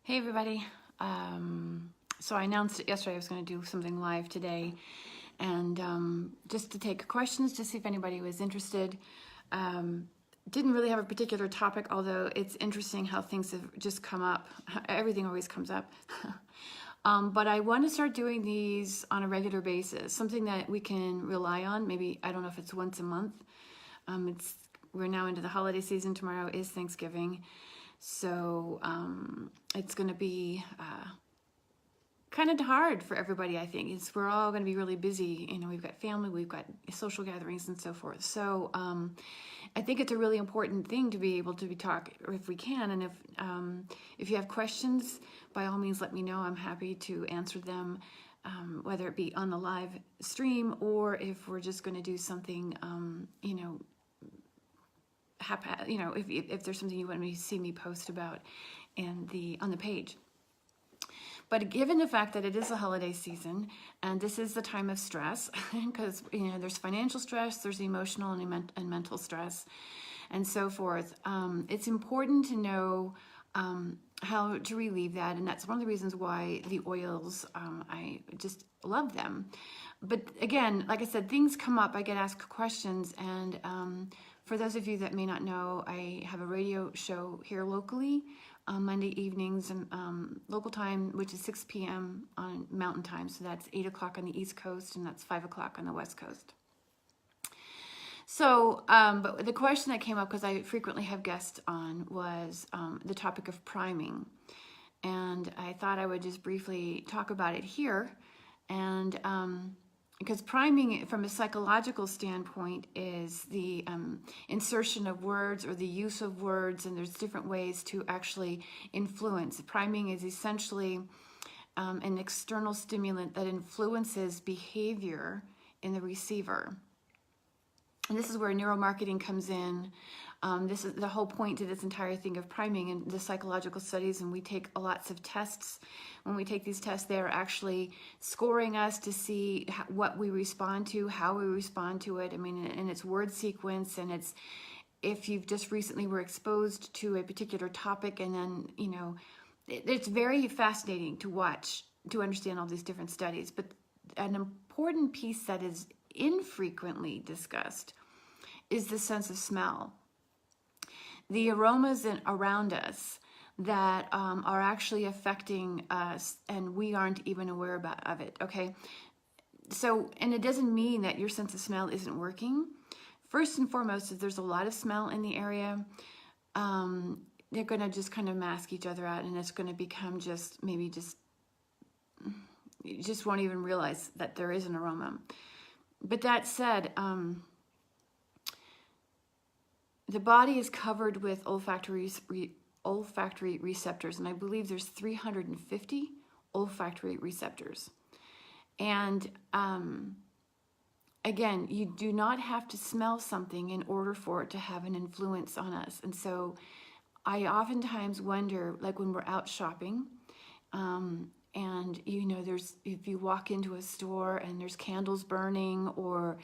Hey everybody. So I announced it yesterday I was going to do something live today, and just to take questions to see if anybody was interested. Didn't really have a particular topic, although it's interesting how things have just come up. Everything always comes up. But I want to start doing these on a regular basis, something that we can rely on. Maybe, I don't know if it's once a month. We're now into the holiday season. Tomorrow is Thanksgiving. So it's going to be kind of hard for everybody, I think. We're all going to be really busy. You know, we've got family, we've got social gatherings and so forth. So I think it's a really important thing to be able to talk, or if we can. And if you have questions, by all means, let me know. I'm happy to answer them, whether it be on the live stream or if we're just going to do something, if there's something you want me to see me post about on the page. But given the fact that it is the holiday season and this is the time of stress, because there's financial stress, there's emotional and mental stress, and so forth, it's important to know how to relieve that, and that's one of the reasons why the oils, I just love them. But again, like I said, things come up. I get asked questions, and for those of you that may not know, I have a radio show here locally on Monday evenings and local time, which is 6 p.m. on Mountain Time. So that's 8 o'clock on the East Coast, and that's 5 o'clock on the West Coast. So, but the question that came up, because I frequently have guests on, was the topic of priming. And I thought I would just briefly talk about it here. And because priming, from a psychological standpoint, is the insertion of words or the use of words, and there's different ways to actually influence. Priming is essentially an external stimulant that influences behavior in the receiver. And this is where neuromarketing comes in. This is the whole point to this entire thing of priming and the psychological studies, and we take lots of tests. When we take these tests, they're actually scoring us to see what we respond to, how we respond to it. I mean, and it's word sequence, and it's if you've just recently were exposed to a particular topic, and then, it's very fascinating to watch, to understand all these different studies. But an important piece that is infrequently discussed is the sense of smell. The aromas around us that are actually affecting us, and we aren't even aware of it, okay? So, and it doesn't mean that your sense of smell isn't working. First and foremost, if there's a lot of smell in the area, they're going to just kind of mask each other out, and it's going to become you just won't even realize that there is an aroma. But that said, the body is covered with olfactory receptors, and I believe there's 350 olfactory receptors. And again, you do not have to smell something in order for it to have an influence on us. And so I oftentimes wonder, like when we're out shopping, and if you walk into a store and there's candles burning, or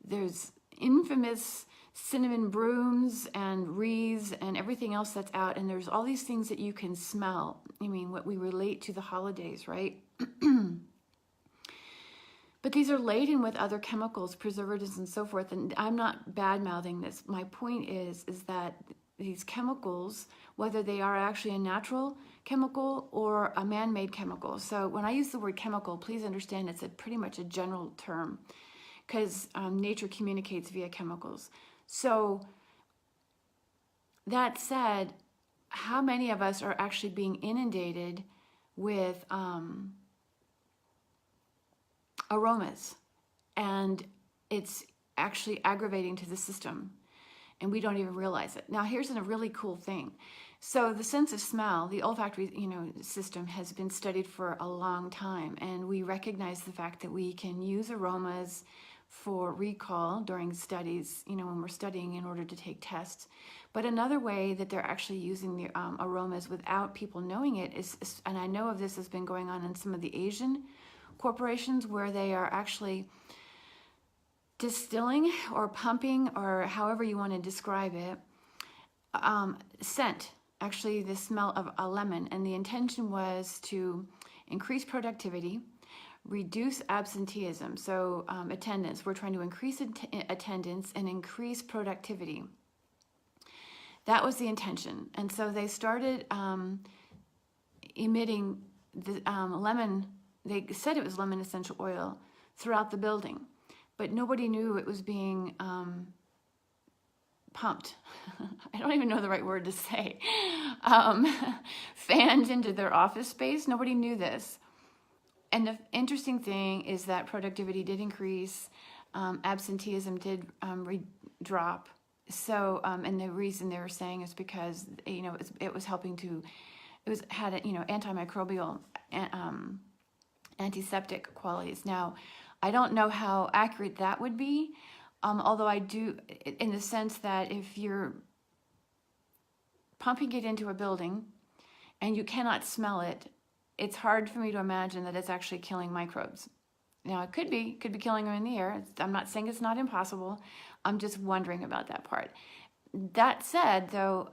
there's infamous cinnamon brooms and wreaths and everything else that's out, and there's all these things that you can smell. I mean, what we relate to the holidays, right? But these are laden with other chemicals, preservatives, and so forth. And I'm not bad-mouthing this. My point is that these chemicals, whether they are actually a natural chemical or a man-made chemical. So when I use the word chemical, please understand it's pretty much a general term, because nature communicates via chemicals. So that said, how many of us are actually being inundated with aromas, and it's actually aggravating to the system, and we don't even realize it. Now, here's a really cool thing. So the sense of smell, the olfactory system, has been studied for a long time, and we recognize the fact that we can use aromas for recall during studies, when we're studying in order to take tests. But another way that they're actually using the aromas without people knowing it is, and I know of this has been going on in some of the Asian corporations, where they are actually distilling or pumping, or however you want to describe it, scent actually the smell of a lemon, and the intention was to increase productivity, reduce absenteeism, so attendance. We're trying to increase attendance and increase productivity. That was the intention. And so they started emitting the lemon, they said it was lemon essential oil, throughout the building, but nobody knew it was being pumped. I don't even know the right word to say. Fanned into their office space. Nobody knew this. And the interesting thing is that productivity did increase, absenteeism did drop. So, and the reason they were saying is because, you know, it was helping to, had you know, antimicrobial, antiseptic qualities. Now, I don't know how accurate that would be, although I do, in the sense that if you're pumping it into a building and you cannot smell it, it's hard for me to imagine that it's actually killing microbes. Now, it could be killing them in the air. I'm not saying it's not impossible. I'm just wondering about that part. That said, though,